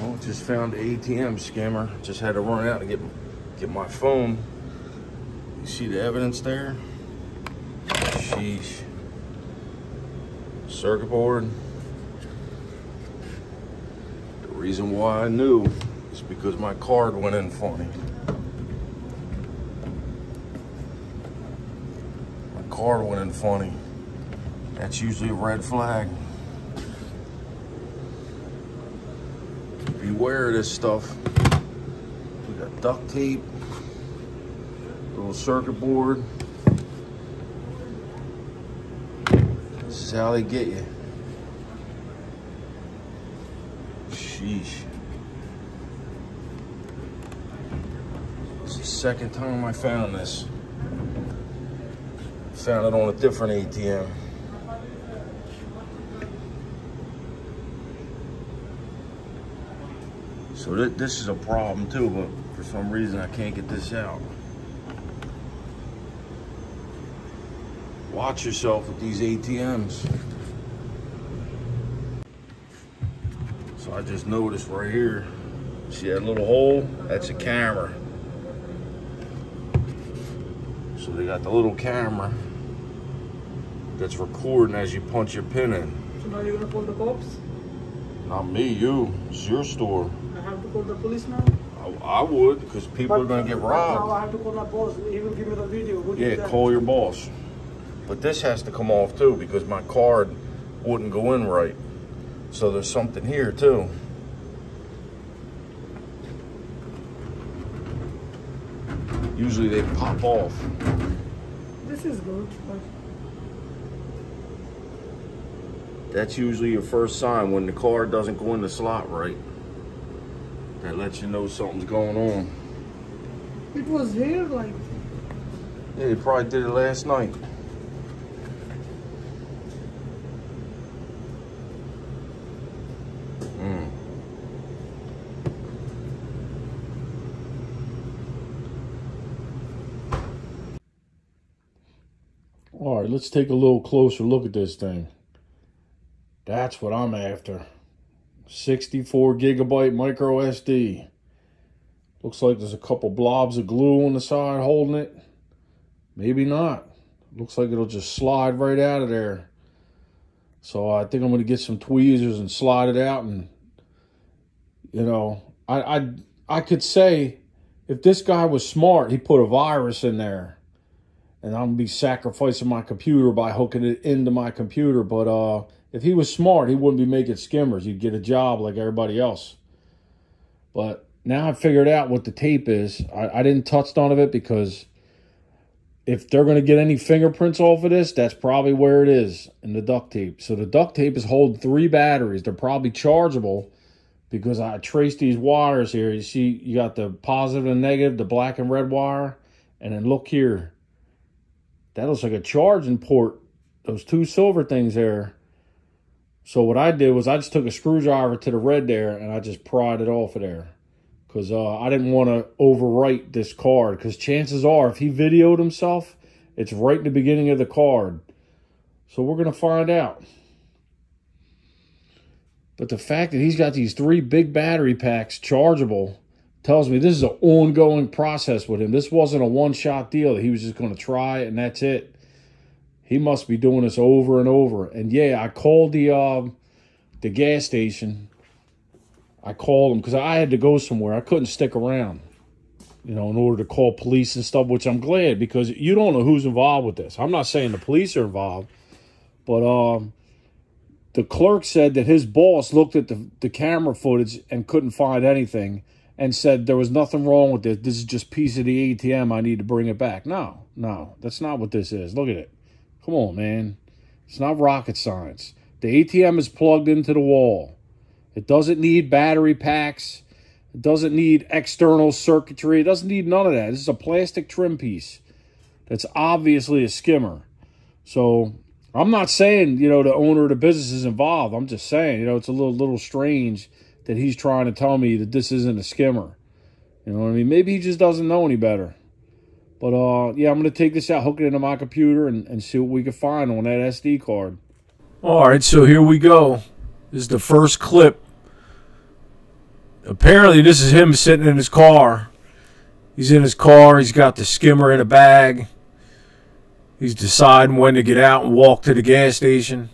Well, just found the ATM skimmer. Just had to run out and get my phone. You see the evidence there? Sheesh. Circuit board. The reason why I knew is because my card went in funny. My card went in funny. That's usually a red flag. Beware of this stuff. We got duct tape, little circuit board. This is how they get you. Sheesh. It's the second time I found this. Found it on a different ATM. So this is a problem too, but for some reason I can't get this out. Watch yourself with these ATMs. So I just noticed right here, see that little hole? That's a camera. So they got the little camera that's recording as you punch your pin in. So now you're gonna call the cops? Not me, you. It's your store. I have to call the police now? I would, because people are going to get robbed. Now I have to call my boss. He will give me the video. Yeah, call your boss. But this has to come off too, because my card wouldn't go in right. So there's something here too. Usually they pop off. This is good. That's usually your first sign when the card doesn't go in the slot right. That lets you know something's going on. It was here like... Yeah, they probably did it last night. All right, let's take a little closer look at this thing. That's what I'm after. 64 gigabyte micro SD. Looks like there's a couple blobs of glue on the side holding it. Maybe not. Looks like it'll just slide right out of there. So I think I'm going to get some tweezers and slide it out. And, you know, I could say if this guy was smart, he put a virus in there. And I'm going to be sacrificing my computer by hooking it into my computer. But if he was smart, he wouldn't be making skimmers. He'd get a job like everybody else. But now I figured out what the tape is. I didn't touch none of it because if they're going to get any fingerprints off of this, that's probably where it is in the duct tape. So the duct tape is holding 3 batteries. They're probably chargeable because I traced these wires here. You see, you got the positive and negative, the black and red wire. And then look here. That looks like a charging port. Those 2 silver things there. So what I did was I just took a screwdriver to the red there and I just pried it off of there. Because I didn't want to overwrite this card. Because chances are, if he videoed himself, it's right in the beginning of the card. So we're going to find out. But the fact that he's got these 3 big battery packs chargeable tells me this is an ongoing process with him. This wasn't a one-shot deal. He was just going to try it and that's it. He must be doing this over and over. And yeah, I called the gas station. I called them because I had to go somewhere. I couldn't stick around, you know, in order to call police and stuff, which I'm glad because you don't know who's involved with this. I'm not saying the police are involved, but the clerk said that his boss looked at the camera footage and couldn't find anything and said there was nothing wrong with this. This is just a piece of the ATM. I need to bring it back. No, that's not what this is. Look at it. Come on, man. It's not rocket science. The ATM is plugged into the wall. It doesn't need battery packs. It doesn't need external circuitry. It doesn't need none of that. This is a plastic trim piece that's obviously a skimmer. So I'm not saying, you know, the owner of the business is involved. I'm just saying, you know, it's a little strange that he's trying to tell me that this isn't a skimmer. You know what I mean? Maybe he just doesn't know any better. But, yeah, I'm going to take this out, hook it into my computer, and see what we can find on that SD card. All right, so here we go. This is the first clip Apparently, this is him sitting in his car. He's in his car. He's got the skimmer in a bag. He's deciding when to get out and walk to the gas station.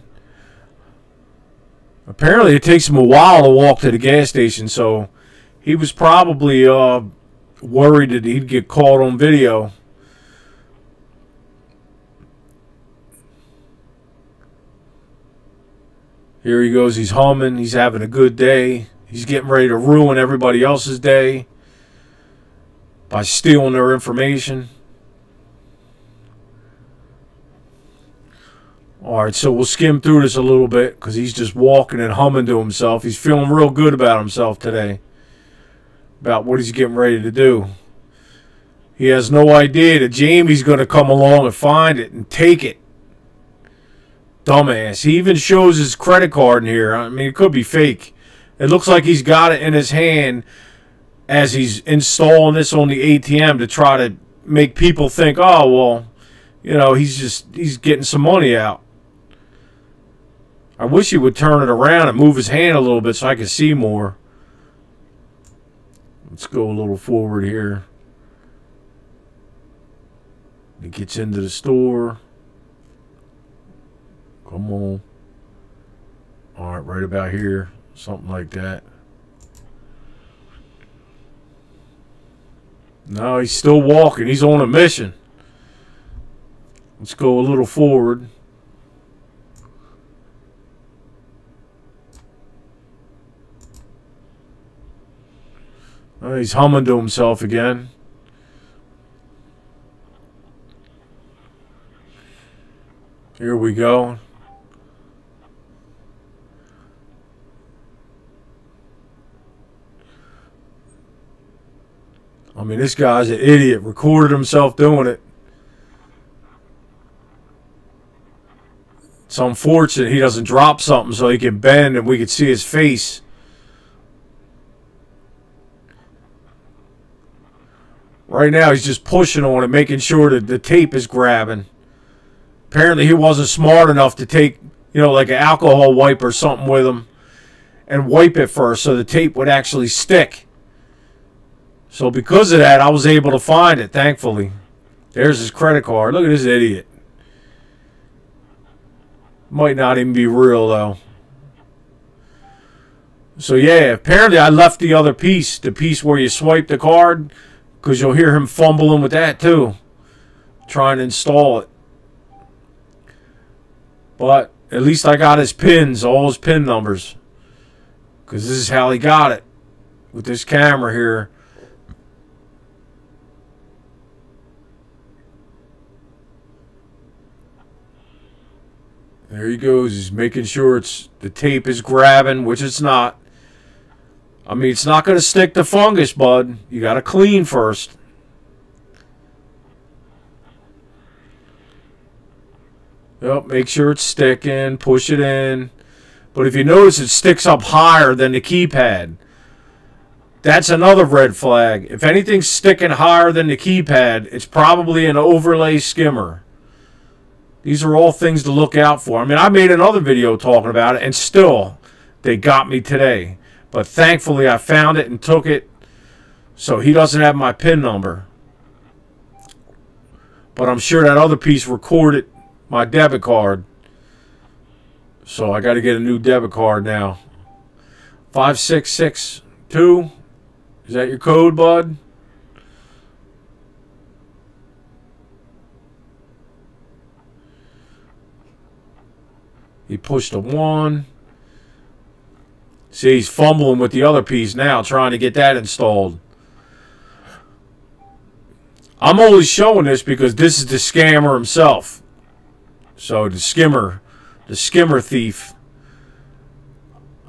Apparently, it takes him a while to walk to the gas station, so he was probably worried that he'd get caught on video. Here he goes. He's humming. He's having a good day. He's getting ready to ruin everybody else's day by stealing their information. Alright, so we'll skim through this a little bit because he's just walking and humming to himself. He's feeling real good about himself today, about what he's getting ready to do. He has no idea that Jamie's going to come along and find it and take it. Dumbass. He even shows his credit card in here. I mean, it could be fake. It looks like he's got it in his hand as he's installing this on the ATM to try to make people think, oh, well, you know, he's getting some money out. I wish he would turn it around and move his hand a little bit so I could see more. Let's go a little forward here. He gets into the store. Come on. All right, right about here. Something like that. No, he's still walking. He's on a mission. Let's go a little forward. He's humming to himself again. Here we go. I mean, this guy's an idiot. Recorded himself doing it. It's unfortunate he doesn't drop something so he can bend and we can see his face. Right now, he's just pushing on it, making sure that the tape is grabbing. Apparently, he wasn't smart enough to take, you know, like an alcohol wipe or something with him and wipe it first so the tape would actually stick. So because of that, I was able to find it, thankfully. There's his credit card. Look at this idiot. Might not even be real, though. So, yeah, apparently I left the other piece, the piece where you swipe the card, because you'll hear him fumbling with that, too, trying to install it. But at least I got his pins, all his pin numbers, because this is how he got it with this camera here. There he goes. He's making sure the tape is grabbing, which it's not. I mean, it's not going to stick to fungus, bud. You got to clean first. Yep, make sure it's sticking. Push it in. But if you notice, it sticks up higher than the keypad. That's another red flag. If anything's sticking higher than the keypad, it's probably an overlay skimmer. These are all things to look out for. I mean, I made another video talking about it, and still, they got me today. But thankfully, I found it and took it, so he doesn't have my PIN number. But I'm sure that other piece recorded my debit card. So I got to get a new debit card now. 5662. Is that your code, bud? He pushed a 1. See, he's fumbling with the other piece now, trying to get that installed. I'm only showing this because this is the scammer himself. So the skimmer thief.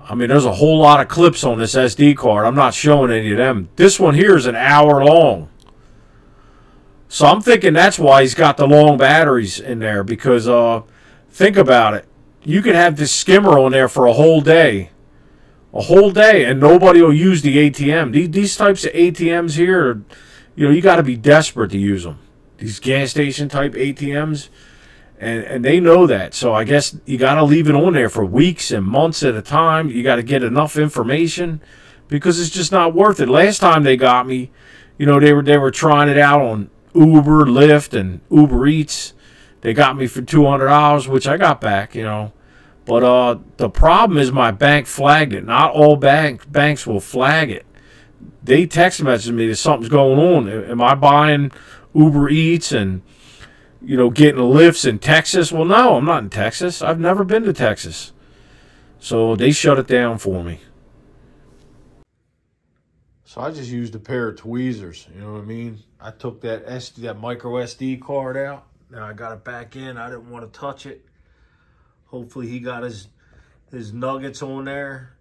I mean, there's a whole lot of clips on this SD card. I'm not showing any of them. This one here is an hour long. So I'm thinking that's why he's got the long batteries in there, because think about it. You can have this skimmer on there for a whole day. A whole day, and nobody will use the ATM. These types of ATMs here, you know, you got to be desperate to use them. These gas station type ATMs, and they know that. So I guess you got to leave it on there for weeks and months at a time. You got to get enough information because it's just not worth it. Last time they got me, you know, they were trying it out on Uber, Lyft, and Uber Eats. They got me for $200, which I got back, you know. But the problem is my bank flagged it. Not all banks will flag it. They text message me that something's going on. Am I buying Uber Eats and, you know, getting lifts in Texas? Well, no, I'm not in Texas. I've never been to Texas. So they shut it down for me. So I just used a pair of tweezers, you know what I mean? I took that micro SD card out. Now I got it back in. I didn't want to touch it. Hopefully he got his nuggets on there.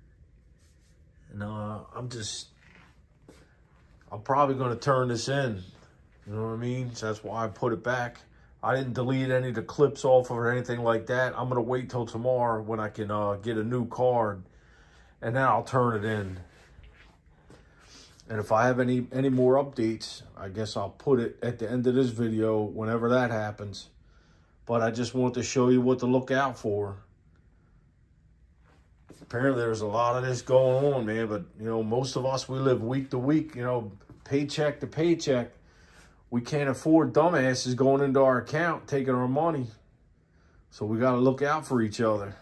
And I'm probably going to turn this in. You know what I mean? So that's why I put it back. I didn't delete any of the clips off or anything like that. I'm going to wait till tomorrow when I can get a new card. And then I'll turn it in. And if I have any more updates, I guess I'll put it at the end of this video whenever that happens. But I just want to show you what to look out for. Apparently there's a lot of this going on, man. But, you know, most of us, we live week to week, you know, paycheck to paycheck. We can't afford dumbasses going into our account, taking our money. So we got to look out for each other.